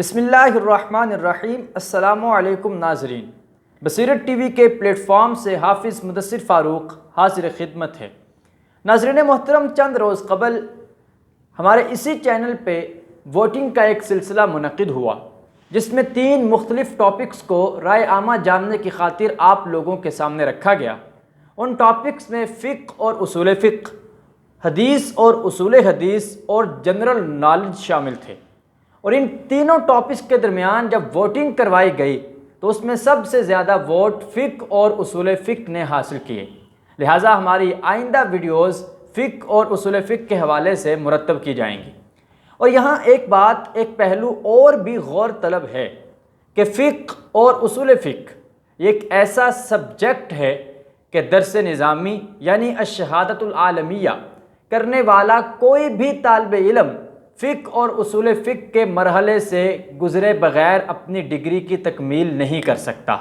بسم اللہ الرحمن الرحیم۔ السلام علیکم ناظرین، بصیرت ٹی وی کے پلیٹ فارم سے حافظ مدثر فاروق حاضر خدمت ہے۔ ناظرین محترم، چند روز قبل ہمارے اسی چینل پہ ووٹنگ کا ایک سلسلہ منعقد ہوا، جس میں 3 مختلف ٹاپکس کو رائے عامہ جاننے کی خاطر آپ لوگوں کے سامنے رکھا گیا۔ ان ٹاپکس میں فقہ اور اصول فقہ، حدیث اور اصول حدیث اور جنرل نالج شامل تھے۔ اور ان تینوں ٹاپکس کے درمیان جب ووٹنگ کروائی گئی تو اس میں سب سے زیادہ ووٹ فقہ اور اصول فقہ نے حاصل کیے، لہٰذا ہماری آئندہ ویڈیوز فقہ اور اصول فقہ کے حوالے سے مرتب کی جائیں گی۔ اور یہاں ایک پہلو اور بھی غور طلب ہے کہ فقہ اور اصول فقہ یہ ایک ایسا سبجیکٹ ہے کہ درس نظامی یعنی الشہادۃ العالمیہ کرنے والا کوئی بھی طالب علم فقہ اور اصول فقہ کے مرحلے سے گزرے بغیر اپنی ڈگری کی تکمیل نہیں کر سکتا۔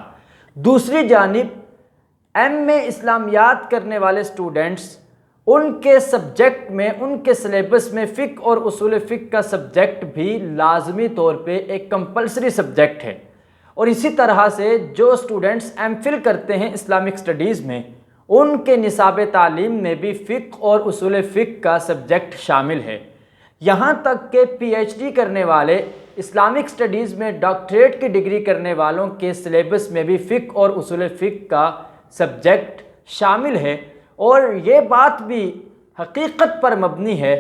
دوسری جانب ایم اے اسلامیات کرنے والے اسٹوڈنٹس، ان کے سبجیکٹ میں، ان کے سلیبس میں فقہ اور اصول فقہ کا سبجیکٹ بھی لازمی طور پہ ایک کمپلسری سبجیکٹ ہے۔ اور اسی طرح سے جو اسٹوڈنٹس ایم فل کرتے ہیں اسلامک اسٹڈیز میں، ان کے نصاب تعلیم میں بھی فقہ اور اصول فقہ کا سبجیکٹ شامل ہے۔ یہاں تک کہ پی ایچ ڈی کرنے والے اسلامک اسٹڈیز میں ڈاکٹریٹ کی ڈگری کرنے والوں کے سلیبس میں بھی فقہ اور اصول فقہ کا سبجیکٹ شامل ہے۔ اور یہ بات بھی حقیقت پر مبنی ہے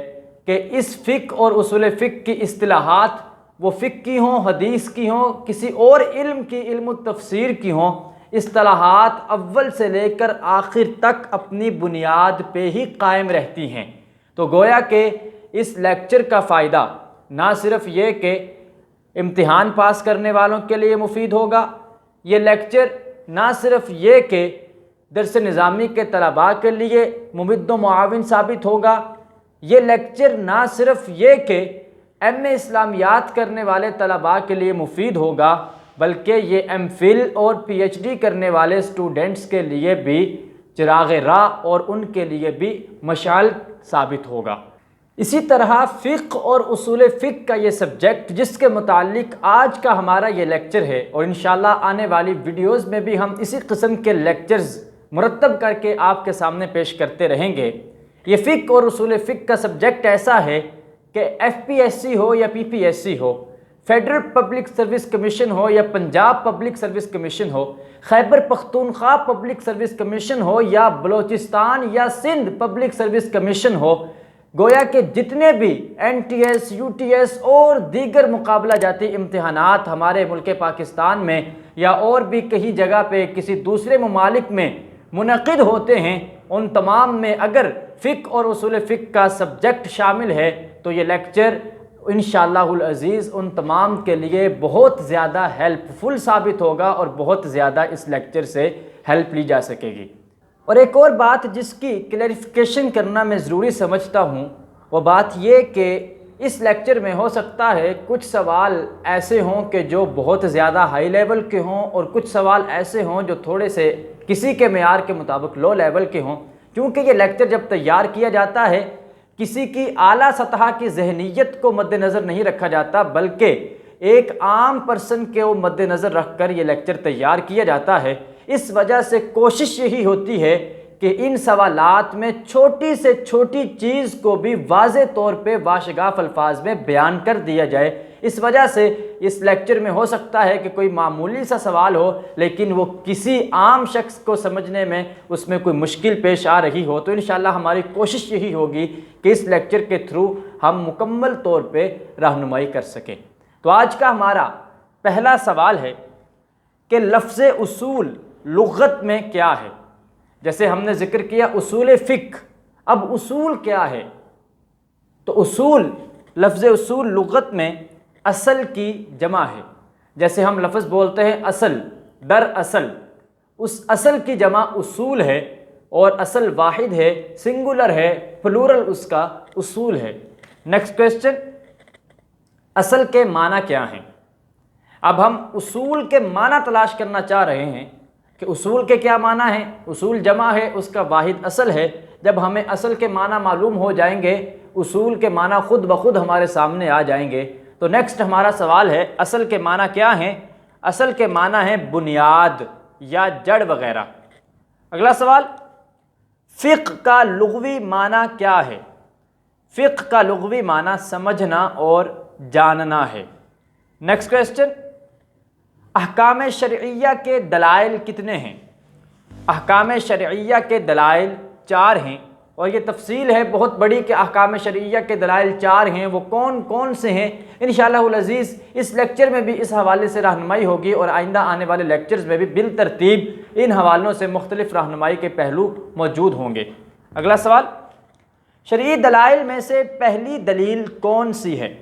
کہ اس فقہ اور اصول فقہ کی اصطلاحات وہ فقہ کی ہوں، حدیث کی ہوں، کسی اور علم کی، علم التفسیر کی ہوں، اصطلاحات اول سے لے کر آخر تک اپنی بنیاد پہ ہی قائم رہتی ہیں۔ تو گویا کہ اس لیکچر کا فائدہ نہ صرف یہ کہ امتحان پاس کرنے والوں کے لیے مفید ہوگا، یہ لیکچر نہ صرف یہ کہ درس نظامی کے طلباء کے لیے ممد و معاون ثابت ہوگا، یہ لیکچر نہ صرف یہ کہ ایم اے اسلامیات کرنے والے طلباء کے لیے مفید ہوگا، بلکہ یہ ایم فل اور پی ایچ ڈی کرنے والے اسٹوڈنٹس کے لیے بھی چراغ راہ اور ان کے لیے بھی مشعل ثابت ہوگا۔ اسی طرح فقہ اور اصول فقہ کا یہ سبجیکٹ جس کے متعلق آج کا ہمارا یہ لیکچر ہے، اور انشاءاللہ آنے والی ویڈیوز میں بھی ہم اسی قسم کے لیکچرز مرتب کر کے آپ کے سامنے پیش کرتے رہیں گے۔ یہ فقہ اور اصول فقہ کا سبجیکٹ ایسا ہے کہ ایف پی ایس سی ہو یا پی پی ایس سی ہو، فیڈرل پبلک سروس کمیشن ہو یا پنجاب پبلک سروس کمیشن ہو، Khyber Pakhtunkhwa public service commission ہو یا بلوچستان یا سندھ پبلک سروس کمیشن ہو، گویا کہ جتنے بھی N T S, U T S اور دیگر مقابلہ جاتی امتحانات ہمارے ملک پاکستان میں یا اور بھی کئی جگہ پہ کسی دوسرے ممالک میں منعقد ہوتے ہیں، ان تمام میں اگر فقہ اور اصول فقہ کا سبجیکٹ شامل ہے تو یہ لیکچر انشاءاللہ العزیز ان تمام کے لیے بہت زیادہ ہیلپ فل ثابت ہوگا اور بہت زیادہ اس لیکچر سے ہیلپ لی جا سکے گی۔ اور ایک اور بات جس کی کلیریفیکیشن کرنا میں ضروری سمجھتا ہوں، وہ بات یہ کہ اس لیکچر میں ہو سکتا ہے کچھ سوال ایسے ہوں کہ جو بہت زیادہ ہائی لیول کے ہوں، اور کچھ سوال ایسے ہوں جو تھوڑے سے کسی کے معیار کے مطابق لو لیول کے ہوں، کیونکہ یہ لیکچر جب تیار کیا جاتا ہے کسی کی اعلیٰ سطح کی ذہنیت کو مد نظر نہیں رکھا جاتا، بلکہ ایک عام پرسن کے وہ مد نظر رکھ کر یہ لیکچر تیار کیا جاتا ہے۔ اس وجہ سے کوشش یہی ہوتی ہے کہ ان سوالات میں چھوٹی سے چھوٹی چیز کو بھی واضح طور پہ واشگاف الفاظ میں بیان کر دیا جائے۔ اس وجہ سے اس لیکچر میں ہو سکتا ہے کہ کوئی معمولی سا سوال ہو لیکن وہ کسی عام شخص کو سمجھنے میں اس میں کوئی مشکل پیش آ رہی ہو، تو انشاءاللہ ہماری کوشش یہی ہوگی کہ اس لیکچر کے تھرو ہم مکمل طور پہ رہنمائی کر سکیں۔ تو آج کا ہمارا پہلا سوال ہے کہ لفظ اصول لغت میں کیا ہے؟ جیسے ہم نے ذکر کیا اصول فقہ، اب اصول کیا ہے؟ تو اصول، لفظ اصول لغت میں اصل کی جمع ہے۔ جیسے ہم لفظ بولتے ہیں اصل، در اصل، اس اصل کی جمع اصول ہے، اور اصل واحد ہے، سنگولر ہے، پلورل اس کا اصول ہے۔ نیکسٹ کویسچن، اصل کے معنی کیا ہیں؟ اب ہم اصول کے معنی تلاش کرنا چاہ رہے ہیں کہ اصول کے کیا معنی ہیں۔ اصول جمع ہے، اس کا واحد اصل ہے۔ جب ہمیں اصل کے معنی معلوم ہو جائیں گے، اصول کے معنی خود بخود ہمارے سامنے آ جائیں گے، تو نیکسٹ ہمارا سوال ہے اصل کے معنی کیا ہیں؟ اصل کے معنی ہیں بنیاد یا جڑ وغیرہ۔ اگلا سوال، فقہ کا لغوی معنی کیا ہے؟ فقہ کا لغوی معنی سمجھنا اور جاننا ہے۔ نیکسٹ کویسچن، احکام شرعیہ کے دلائل کتنے ہیں؟ احکام شرعیہ کے دلائل 4 ہیں، اور یہ تفصیل ہے بہت بڑی کہ احکام شرعیہ کے دلائل 4 ہیں، وہ کون کون سے ہیں؟ انشاءاللہ العزیز اس لیکچر میں بھی اس حوالے سے رہنمائی ہوگی، اور آئندہ آنے والے لیکچرز میں بھی بالترتیب ان حوالوں سے مختلف رہنمائی کے پہلو موجود ہوں گے۔ اگلا سوال، شرعی دلائل میں سے پہلی دلیل کون سی ہے؟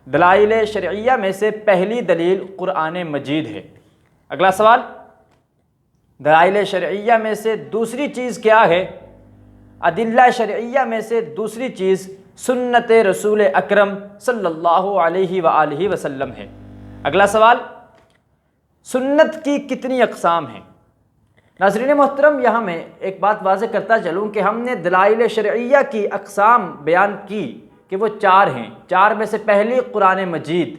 دلائل شرعیہ میں سے پہلی دلیل قرآن مجید ہے۔ اگلا سوال، دلائل شرعیہ میں سے دوسری چیز کیا ہے؟ ادلہ شرعیہ میں سے دوسری چیز سنت رسول اکرم صلی اللہ علیہ وآلہ وسلم ہے۔ اگلا سوال، سنت کی کتنی اقسام ہیں؟ ناظرین محترم، یہاں میں ایک بات واضح کرتا چلوں کہ ہم نے دلائل شرعیہ کی اقسام بیان کی کہ وہ 4 ہیں۔ 4 میں سے پہلی قرآن مجید،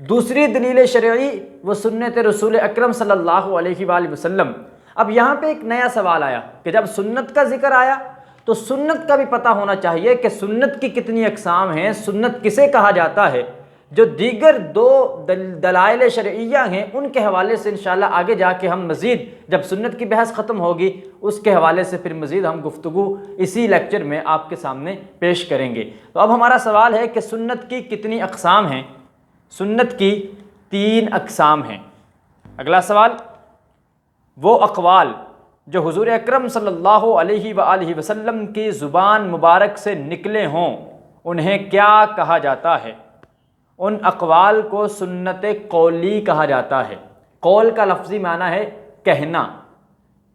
دوسری دلیل شرعی وہ سنت رسول اکرم صلی اللہ علیہ وآلہ وسلم۔ اب یہاں پہ ایک نیا سوال آیا کہ جب سنت کا ذکر آیا تو سنت کا بھی پتہ ہونا چاہیے کہ سنت کی کتنی اقسام ہیں، سنت کسے کہا جاتا ہے۔ جو دیگر 2 دلائل شرعیہ ہیں ان کے حوالے سے انشاءاللہ آگے جا کے ہم مزید جب سنت کی بحث ختم ہوگی اس کے حوالے سے پھر مزید ہم گفتگو اسی لیکچر میں آپ کے سامنے پیش کریں گے۔ تو اب ہمارا سوال ہے کہ سنت کی کتنی اقسام ہیں؟ سنت کی 3 اقسام ہیں۔ اگلا سوال، وہ اقوال جو حضور اکرم صلی اللہ علیہ وآلہ وسلم کی زبان مبارک سے نکلے ہوں انہیں کیا کہا جاتا ہے؟ ان اقوال کو سنت قولی کہا جاتا ہے۔ قول کا لفظی معنی ہے کہنا،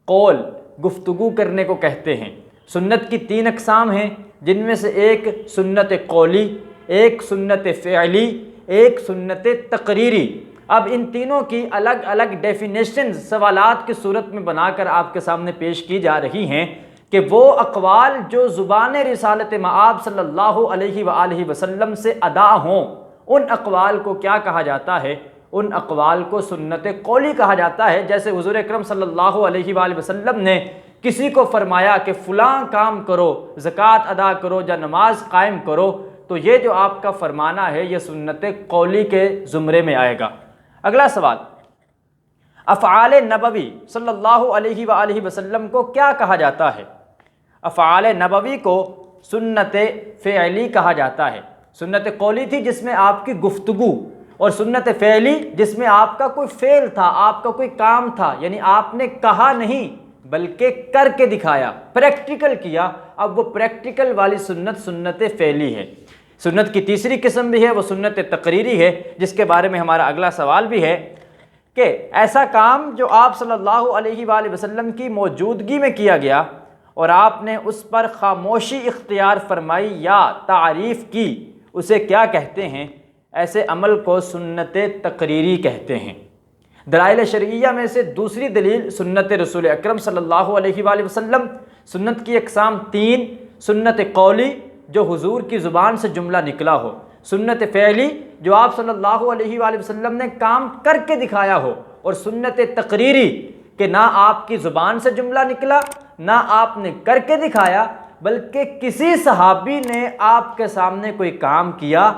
قول گفتگو کرنے کو کہتے ہیں۔ سنت کی 3 اقسام ہیں، جن میں سے ایک سنت قولی، ایک سنت فعلی، ایک سنت تقریری۔ اب ان تینوں کی الگ الگ ڈیفینیشنز سوالات کی صورت میں بنا کر آپ کے سامنے پیش کی جا رہی ہیں کہ وہ اقوال جو زبان رسالت مآب صلی اللہ علیہ وآلہ وسلم سے ادا ہوں ان اقوال کو کیا کہا جاتا ہے؟ ان اقوال کو سنت قولی کہا جاتا ہے۔ جیسے حضور اکرم صلی اللہ علیہ وآلہ وسلم نے کسی کو فرمایا کہ فلاں کام کرو، زکوٰۃ ادا کرو یا نماز قائم کرو، تو یہ جو آپ کا فرمانا ہے یہ سنت قولی کے زمرے میں آئے گا۔ اگلا سوال، افعال نبوی صلی اللہ علیہ وآلہ وسلم کو کیا کہا جاتا ہے؟ افعال نبوی کو سنت فعلی کہا جاتا ہے۔ سنت قولی تھی جس میں آپ کی گفتگو، اور سنت فعلی جس میں آپ کا کوئی فعل تھا، آپ کا کوئی کام تھا، یعنی آپ نے کہا نہیں بلکہ کر کے دکھایا، پریکٹیکل کیا۔ اب وہ پریکٹیکل والی سنت سنت فعلی ہے۔ سنت کی تیسری قسم بھی ہے، وہ سنت تقریری ہے، جس کے بارے میں ہمارا اگلا سوال بھی ہے کہ ایسا کام جو آپ صلی اللہ علیہ وآلہ وسلم کی موجودگی میں کیا گیا اور آپ نے اس پر خاموشی اختیار فرمائی یا تعریف کی، اسے کیا کہتے ہیں؟ ایسے عمل کو سنت تقریری کہتے ہیں۔ دلائل شرعیہ میں سے دوسری دلیل سنت رسول اکرم صلی اللہ علیہ وآلہ وسلم۔ سنت کی اقسام 3، سنت قولی جو حضور کی زبان سے جملہ نکلا ہو، سنت فعلی جو آپ صلی اللہ علیہ وآلہ وسلم نے کام کر کے دکھایا ہو، اور سنت تقریری کہ نہ آپ کی زبان سے جملہ نکلا نہ آپ نے کر کے دکھایا، بلکہ کسی صحابی نے آپ کے سامنے کوئی کام کیا،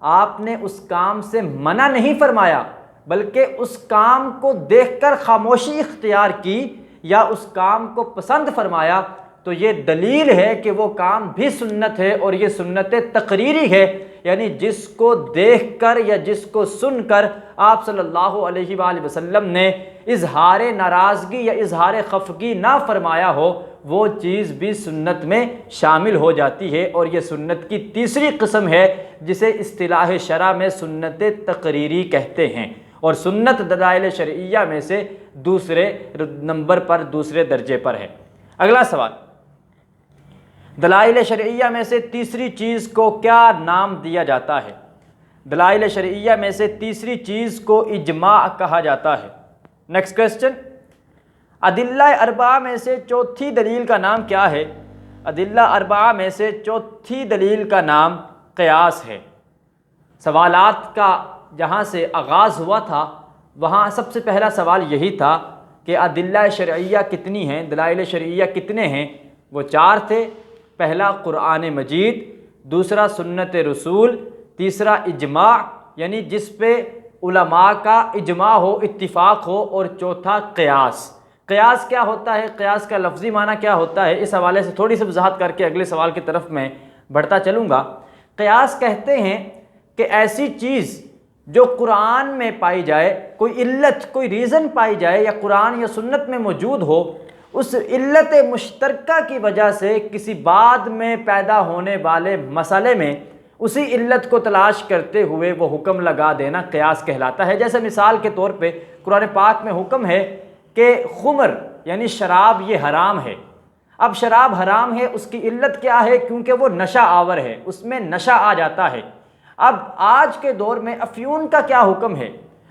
آپ نے اس کام سے منع نہیں فرمایا بلکہ اس کام کو دیکھ کر خاموشی اختیار کی یا اس کام کو پسند فرمایا، تو یہ دلیل ہے کہ وہ کام بھی سنت ہے، اور یہ سنت تقریری ہے، یعنی جس کو دیکھ کر یا جس کو سن کر آپ صلی اللہ علیہ وآلہ وسلم نے اظہار ناراضگی یا اظہار خفگی نہ فرمایا ہو، وہ چیز بھی سنت میں شامل ہو جاتی ہے، اور یہ سنت کی تیسری قسم ہے جسے اصطلاح شرع میں سنت تقریری کہتے ہیں، اور سنت دلائل شرعیہ میں سے دوسرے نمبر پر، دوسرے درجے پر ہے۔ اگلا سوال، دلائل شرعیہ میں سے تیسری چیز کو کیا نام دیا جاتا ہے؟ دلائل شرعیہ میں سے تیسری چیز کو اجماع کہا جاتا ہے۔ نیکسٹ کویسچن، ادلہ اربعہ میں سے چوتھی دلیل کا نام کیا ہے؟ ادلہ اربعہ میں سے چوتھی دلیل کا نام قیاس ہے۔ سوالات کا جہاں سے آغاز ہوا تھا وہاں سب سے پہلا سوال یہی تھا کہ ادلہ شرعیہ کتنی ہیں، دلائل شرعیہ کتنے ہیں؟ وہ 4 تھے۔ پہلا قرآن مجید، دوسرا سنت رسول، تیسرا اجماع یعنی جس پہ علماء کا اجماع ہو، اتفاق ہو، اور چوتھا قیاس۔ قیاس کیا ہوتا ہے، قیاس کا لفظی معنی کیا ہوتا ہے، اس حوالے سے تھوڑی سی وضاحت کر کے اگلے سوال کی طرف میں بڑھتا چلوں گا۔ قیاس کہتے ہیں کہ ایسی چیز جو قرآن میں پائی جائے، کوئی علت، کوئی ریزن پائی جائے یا قرآن یا سنت میں موجود ہو، اس علت مشترکہ کی وجہ سے کسی بعد میں پیدا ہونے والے مسئلے میں اسی علت کو تلاش کرتے ہوئے وہ حکم لگا دینا قیاس کہلاتا ہے۔ جیسے مثال کے طور پہ قرآن پاک میں حکم ہے کہ خمر یعنی شراب یہ حرام ہے۔ اب شراب حرام ہے، اس کی علت کیا ہے؟ کیونکہ وہ نشہ آور ہے، اس میں نشہ آ جاتا ہے۔ اب آج کے دور میں افیون کا کیا حکم ہے؟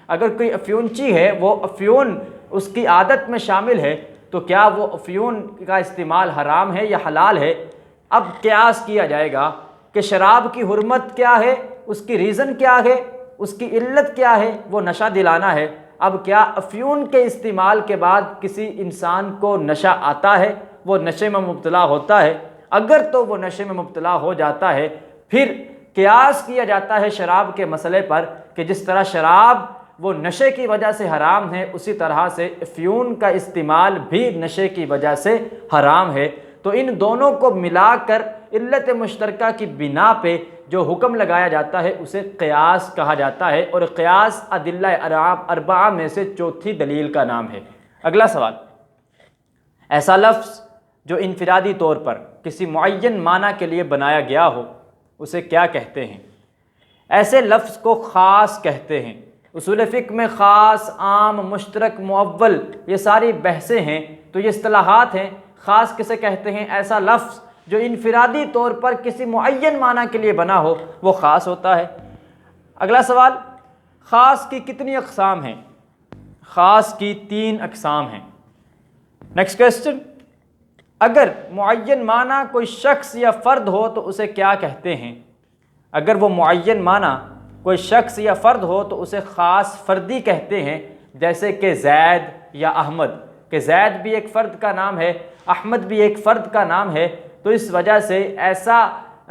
اگر کوئی افیونچی ہے، وہ افیون اس کی عادت میں شامل ہے، تو کیا وہ افیون کا استعمال حرام ہے یا حلال ہے؟ اب قیاس کیا جائے گا کہ شراب کی حرمت کیا ہے، اس کی ریزن کیا ہے، اس کی علت کیا ہے؟ وہ نشہ دلانا ہے۔ اب کیا افیون کے استعمال کے بعد کسی انسان کو نشہ آتا ہے، وہ نشے میں مبتلا ہوتا ہے؟ اگر تو وہ نشے میں مبتلا ہو جاتا ہے، پھر قیاس کیا جاتا ہے شراب کے مسئلے پر کہ جس طرح شراب وہ نشے کی وجہ سے حرام ہے، اسی طرح سے افیون کا استعمال بھی نشے کی وجہ سے حرام ہے۔ تو ان دونوں کو ملا کر علت مشترکہ کی بنا پہ جو حکم لگایا جاتا ہے اسے قیاس کہا جاتا ہے، اور قیاس ادلہ اربعہ میں سے چوتھی دلیل کا نام ہے۔ اگلا سوال، ایسا لفظ جو انفرادی طور پر کسی معین معنی کے لیے بنایا گیا ہو اسے کیا کہتے ہیں؟ ایسے لفظ کو خاص کہتے ہیں۔ اصول فقہ میں خاص، عام، مشترک، مؤول یہ ساری بحثیں ہیں، تو یہ اصطلاحات ہیں۔ خاص کسے کہتے ہیں؟ ایسا لفظ جو انفرادی طور پر کسی معین معنی کے لیے بنا ہو وہ خاص ہوتا ہے۔ اگلا سوال، خاص کی کتنی اقسام ہیں؟ خاص کی 3 اقسام ہیں۔ نیکسٹ کویسچن، اگر معین معنی کوئی شخص یا فرد ہو تو اسے کیا کہتے ہیں؟ اگر وہ معین معنی کوئی شخص یا فرد ہو تو اسے خاص فردی کہتے ہیں، جیسے کہ زید یا احمد، کہ زید بھی ایک فرد کا نام ہے، احمد بھی ایک فرد کا نام ہے، تو اس وجہ سے ایسا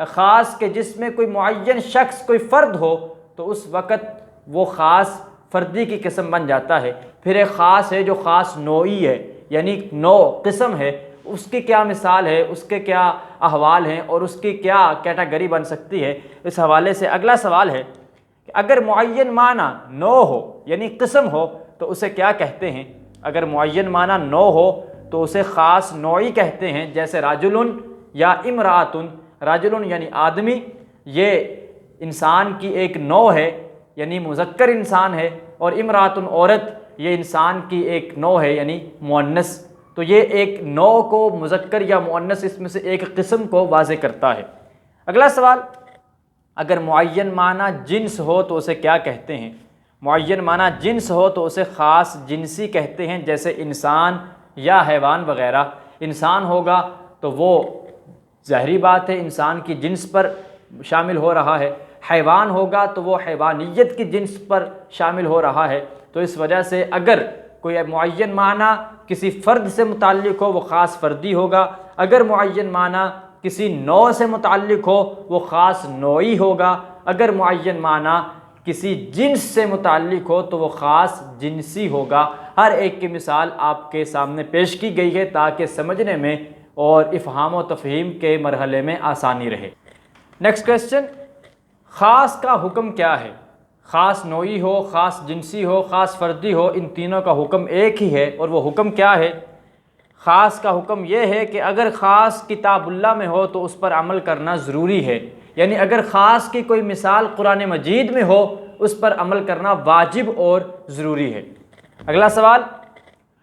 خاص کہ جس میں کوئی معین شخص، کوئی فرد ہو، تو اس وقت وہ خاص فردی کی قسم بن جاتا ہے۔ پھر ایک خاص ہے جو خاص نوعی ہے، یعنی نوع قسم ہے، اس کی کیا مثال ہے، اس کے کیا احوال ہیں، اور اس کی کیا کیٹیگری بن سکتی ہے۔ اس حوالے سے اگلا سوال ہے کہ اگر معین معنی نوع ہو یعنی قسم ہو تو اسے کیا کہتے ہیں؟ اگر معین معنی نوع ہو تو اسے خاص نوعی کہتے ہیں، جیسے راجلن یا امرأتن۔ راجلن یعنی آدمی، یہ انسان کی ایک نوع ہے، یعنی مذکر انسان ہے، اور امرأتن عورت، یہ انسان کی ایک نوع ہے، یعنی مؤنث۔ تو یہ ایک نوع کو مذکر یا مؤنث، اس میں سے ایک قسم کو واضح کرتا ہے۔ اگلا سوال، اگر معین معنی جنس ہو تو اسے کیا کہتے ہیں؟ معین معنی جنس ہو تو اسے خاص جنسی کہتے ہیں، جیسے انسان یا حیوان وغیرہ۔ انسان ہوگا تو وہ ظاہری بات ہے انسان کی جنس پر شامل ہو رہا ہے، حیوان ہوگا تو وہ حیوانیت کی جنس پر شامل ہو رہا ہے۔ تو اس وجہ سے اگر کوئی معین معنی کسی فرد سے متعلق ہو وہ خاص فردی ہوگا، اگر معین معنی کسی نوع سے متعلق ہو وہ خاص نوعی ہوگا، اگر معین معنی کسی جنس سے متعلق ہو تو وہ خاص جنسی ہوگا۔ ہر ایک کی مثال آپ کے سامنے پیش کی گئی ہے تاکہ سمجھنے میں اور افہام و تفہیم کے مرحلے میں آسانی رہے۔ نیکسٹ کویسچن، خاص کا حکم کیا ہے؟ خاص نوعی ہو، خاص جنسی ہو، خاص فردی ہو، ان تینوں کا حکم ایک ہی ہے، اور وہ حکم کیا ہے؟ خاص کا حکم یہ ہے کہ اگر خاص کتاب اللہ میں ہو تو اس پر عمل کرنا ضروری ہے، یعنی اگر خاص کی کوئی مثال قرآن مجید میں ہو اس پر عمل کرنا واجب اور ضروری ہے۔ اگلا سوال،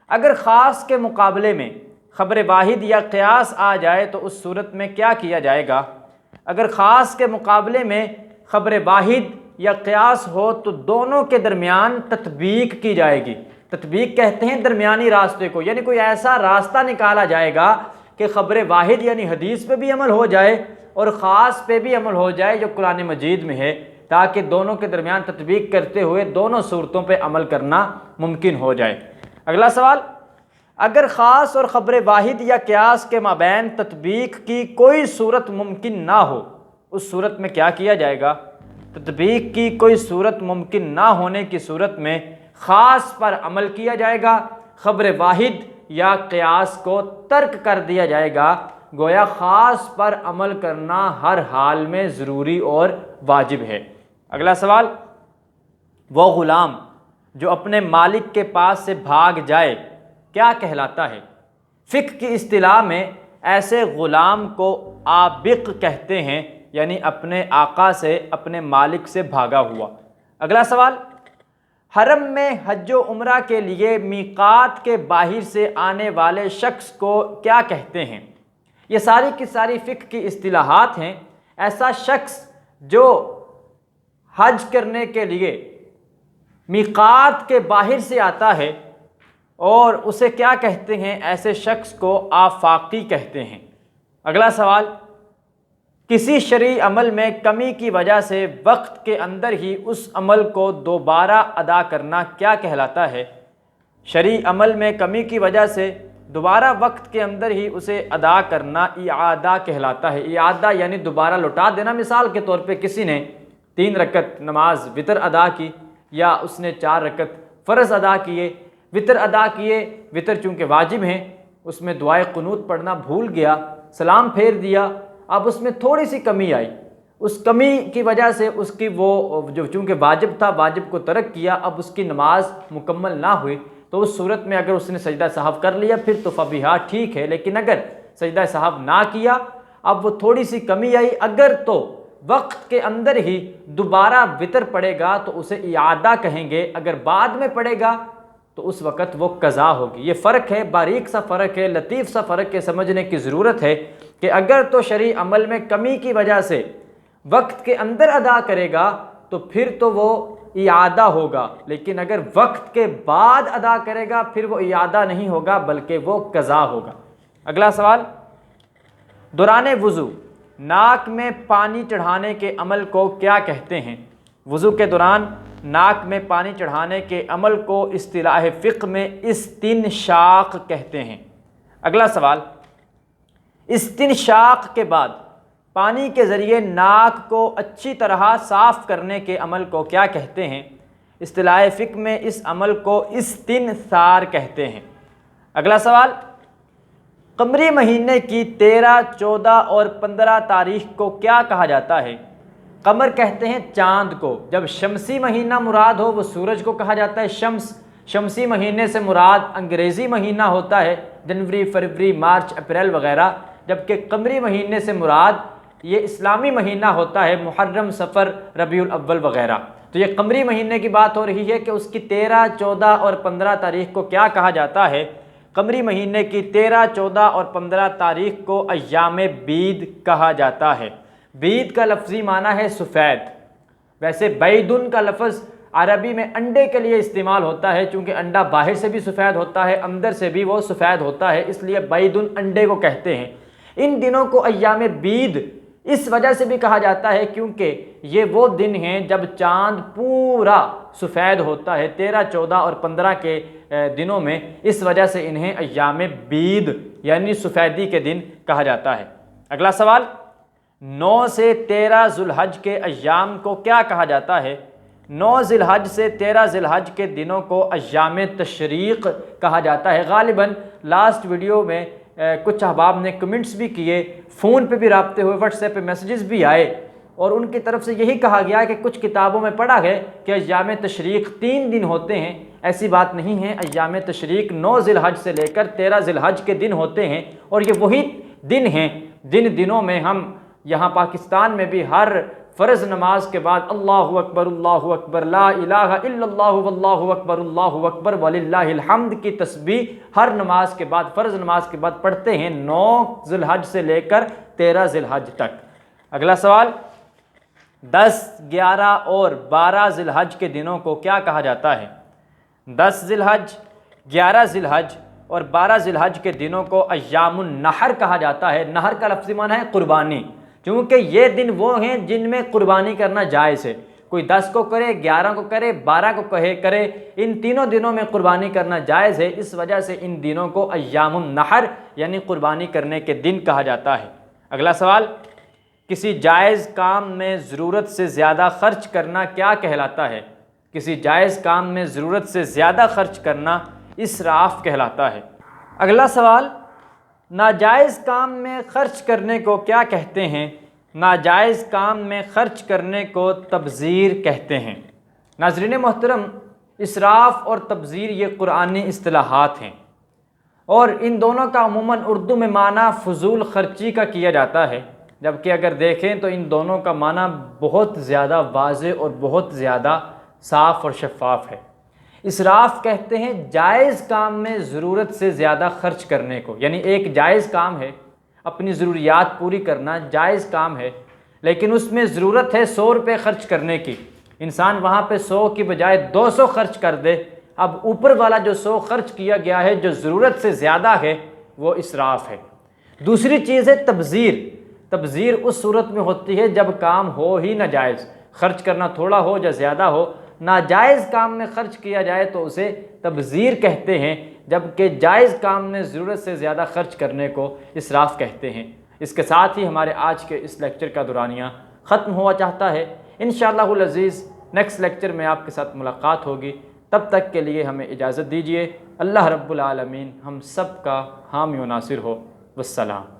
اگر خاص کے مقابلے میں خبر واحد یا قیاس آ جائے تو اس صورت میں کیا کیا جائے گا؟ اگر خاص کے مقابلے میں خبر واحد یا قیاس ہو تو دونوں کے درمیان تطبیق کی جائے گی۔ تطبیق کہتے ہیں درمیانی راستے کو، یعنی کوئی ایسا راستہ نکالا جائے گا کہ خبر واحد یعنی حدیث پہ بھی عمل ہو جائے اور خاص پہ بھی عمل ہو جائے جو قرآن مجید میں ہے۔ تاکہ دونوں کے درمیان تطبیق کرتے ہوئے دونوں صورتوں پہ عمل کرنا ممکن ہو جائے۔ اگلا سوال، اگر خاص اور خبر واحد یا قیاس کے مابین تطبیق کی کوئی صورت ممکن نہ ہو، اس صورت میں کیا کیا جائے گا؟ تطبیق کی کوئی صورت ممکن نہ ہونے کی صورت میں خاص پر عمل کیا جائے گا، خبر واحد یا قیاس کو ترک کر دیا جائے گا۔ گویا خاص پر عمل کرنا ہر حال میں ضروری اور واجب ہے۔ اگلا سوال، وہ غلام جو اپنے مالک کے پاس سے بھاگ جائے کیا کہلاتا ہے؟ فقہ کی اصطلاح میں ایسے غلام کو عابق کہتے ہیں، یعنی اپنے آقا سے، اپنے مالک سے بھاگا ہوا۔ اگلا سوال، حرم میں حج و عمرہ کے لیے میقات کے باہر سے آنے والے شخص کو کیا کہتے ہیں؟ یہ ساری کی ساری فقہ کی اصطلاحات ہیں۔ ایسا شخص جو حج کرنے کے لیے میقات کے باہر سے آتا ہے اور اسے کیا کہتے ہیں؟ ایسے شخص کو آفاقی کہتے ہیں۔ اگلا سوال، کسی شرعی عمل میں کمی کی وجہ سے وقت کے اندر ہی اس عمل کو دوبارہ ادا کرنا کیا کہلاتا ہے؟ شرعی عمل میں کمی کی وجہ سے دوبارہ وقت کے اندر ہی اسے ادا کرنا اعادہ کہلاتا ہے۔ اعادہ یعنی دوبارہ لوٹا دینا۔ مثال کے طور پہ کسی نے 3 رکعت نماز وتر ادا کی، یا اس نے 4 رکعت فرض ادا کیے، وتر ادا کیے، وتر چونکہ واجب ہیں، اس میں دعائے قنوت پڑھنا بھول گیا، سلام پھیر دیا، اب اس میں تھوڑی سی کمی آئی، اس کمی کی وجہ سے اس کی وہ جو چونکہ واجب تھا، واجب کو ترک کیا، اب اس کی نماز مکمل نہ ہوئی، تو اس صورت میں اگر اس نے سجدہ سہو کر لیا پھر تو فبیہا ٹھیک ہے، لیکن اگر سجدہ سہو نہ کیا، اب وہ تھوڑی سی کمی آئی، اگر تو وقت کے اندر ہی دوبارہ وتر پڑے گا تو اسے اعادہ کہیں گے، اگر بعد میں پڑے گا تو اس وقت وہ قضا ہوگی۔ یہ فرق ہے، باریک سا فرق ہے، لطیف سا فرق ہے، سمجھنے کی ضرورت ہے کہ اگر تو شرعی عمل میں کمی کی وجہ سے وقت کے اندر ادا کرے گا تو پھر تو وہ اعادہ ہوگا، لیکن اگر وقت کے بعد ادا کرے گا پھر وہ اعادہ نہیں ہوگا بلکہ وہ قضا ہوگا۔ اگلا سوال، دوران وضو ناک میں پانی چڑھانے کے عمل کو کیا کہتے ہیں؟ وضو کے دوران ناک میں پانی چڑھانے کے عمل کو اصطلاح فقہ میں استنشاق کہتے ہیں۔ اگلا سوال، استنشاق کے بعد پانی کے ذریعے ناک کو اچھی طرح صاف کرنے کے عمل کو کیا کہتے ہیں؟ اصطلاح فقہ میں اس عمل کو استنثار کہتے ہیں۔ اگلا سوال، قمری مہینے کی 13، 14 اور 15 تاریخ کو کیا کہا جاتا ہے؟ قمر کہتے ہیں چاند کو، جب شمسی مہینہ مراد ہو وہ سورج کو کہا جاتا ہے شمس۔ شمسی مہینے سے مراد انگریزی مہینہ ہوتا ہے، جنوری، فروری، مارچ، اپریل وغیرہ، جبکہ قمری مہینے سے مراد یہ اسلامی مہینہ ہوتا ہے، محرم، صفر، ربیع الاول وغیرہ۔ تو یہ قمری مہینے کی بات ہو رہی ہے کہ اس کی 13، 14 اور 15 تاریخ کو کیا کہا جاتا ہے؟ قمری مہینے کی 13، 14 اور 15 تاریخ کو ایام بید کہا جاتا ہے۔ بید کا لفظی معنی ہے سفید۔ ویسے بیدن کا لفظ عربی میں انڈے کے لیے استعمال ہوتا ہے، چونکہ انڈا باہر سے بھی سفید ہوتا ہے، اندر سے بھی وہ سفید ہوتا ہے، اس لیے بیدن انڈے کو کہتے ہیں۔ ان دنوں کو ایام بید اس وجہ سے بھی کہا جاتا ہے کیونکہ یہ وہ دن ہیں جب چاند پورا سفید ہوتا ہے 13، 14 اور 15 کے دنوں میں، اس وجہ سے انہیں ایام بید یعنی سفیدی کے دن کہا جاتا ہے۔ اگلا سوال، 9 سے 13 ذو الحج کے ایام کو کیا کہا جاتا ہے؟ 9 ذی الحج سے 13 ذی الحج کے دنوں کو ایام تشریق کہا جاتا ہے۔ غالباً لاسٹ ویڈیو میں کچھ احباب نے کمنٹس بھی کیے، فون پہ بھی رابطے ہوئے، واٹس ایپ پہ میسیجز بھی آئے، اور ان کی طرف سے یہی کہا گیا کہ کچھ کتابوں میں پڑھا ہے کہ ایام تشریق 3 دن ہوتے ہیں۔ ایسی بات نہیں ہے، ایام تشریق 9 ذی الحج سے لے کر 13 ذی الحج کے دن ہوتے ہیں، اور یہ وہی دن ہیں جن دنوں میں ہم یہاں پاکستان میں بھی ہر فرض نماز کے بعد اللہ اکبر لا الہ الا اللہ واللہ اکبر وللہ الحمد کی تسبیح ہر نماز کے بعد، فرض نماز کے بعد پڑھتے ہیں 9 ذی الحج سے لے کر 13 ذی الحج تک۔ اگلا سوال، 10، 11 اور 12 ذی الحج کے دنوں کو کیا کہا جاتا ہے؟ 10 ذی الحج، 11 ذی الحج اور 12 ذی الحج کے دنوں کو ایام النحر کہا جاتا ہے۔ نحر کا لفظی معنی ہے قربانی، کیونکہ یہ دن وہ ہیں جن میں قربانی کرنا جائز ہے۔ کوئی 10 کو کرے، 11 کو کرے، 12 کو کرے، ان تینوں دنوں میں قربانی کرنا جائز ہے۔ اس وجہ سے ان دنوں کو ایام النحر یعنی قربانی کرنے کے دن کہا جاتا ہے۔ اگلا سوال، کسی جائز کام میں ضرورت سے زیادہ خرچ کرنا کیا کہلاتا ہے؟ کسی جائز کام میں ضرورت سے زیادہ خرچ کرنا اسراف کہلاتا ہے۔ اگلا سوال، ناجائز کام میں خرچ کرنے کو کیا کہتے ہیں؟ ناجائز کام میں خرچ کرنے کو تبذیر کہتے ہیں۔ ناظرین محترم، اسراف اور تبذیر یہ قرآنی اصطلاحات ہیں، اور ان دونوں کا عموماً اردو میں معنی فضول خرچی کا کیا جاتا ہے، جبکہ اگر دیکھیں تو ان دونوں کا معنی بہت زیادہ واضح اور بہت زیادہ صاف اور شفاف ہے۔ اسراف کہتے ہیں جائز کام میں ضرورت سے زیادہ خرچ کرنے کو، یعنی ایک جائز کام ہے، اپنی ضروریات پوری کرنا جائز کام ہے، لیکن اس میں ضرورت ہے 100 روپے خرچ کرنے کی، انسان وہاں پہ 100 کی بجائے 200 خرچ کر دے، اب اوپر والا جو 100 خرچ کیا گیا ہے جو ضرورت سے زیادہ ہے وہ اسراف ہے۔ دوسری چیز ہے تبذیر۔ تبذیر اس صورت میں ہوتی ہے جب کام ہو ہی ناجائز، خرچ کرنا تھوڑا ہو یا زیادہ ہو، ناجائز کام میں خرچ کیا جائے تو اسے تبذیر کہتے ہیں، جبکہ جائز کام میں ضرورت سے زیادہ خرچ کرنے کو اسراف کہتے ہیں۔ اس کے ساتھ ہی ہمارے آج کے اس لیکچر کا دورانیہ ختم ہوا چاہتا ہے۔ انشاءاللہ العزیز نیکسٹ لیکچر میں آپ کے ساتھ ملاقات ہوگی، تب تک کے لیے ہمیں اجازت دیجیے۔ اللہ رب العالمین ہم سب کا حامی و ناصر ہو۔ والسلام۔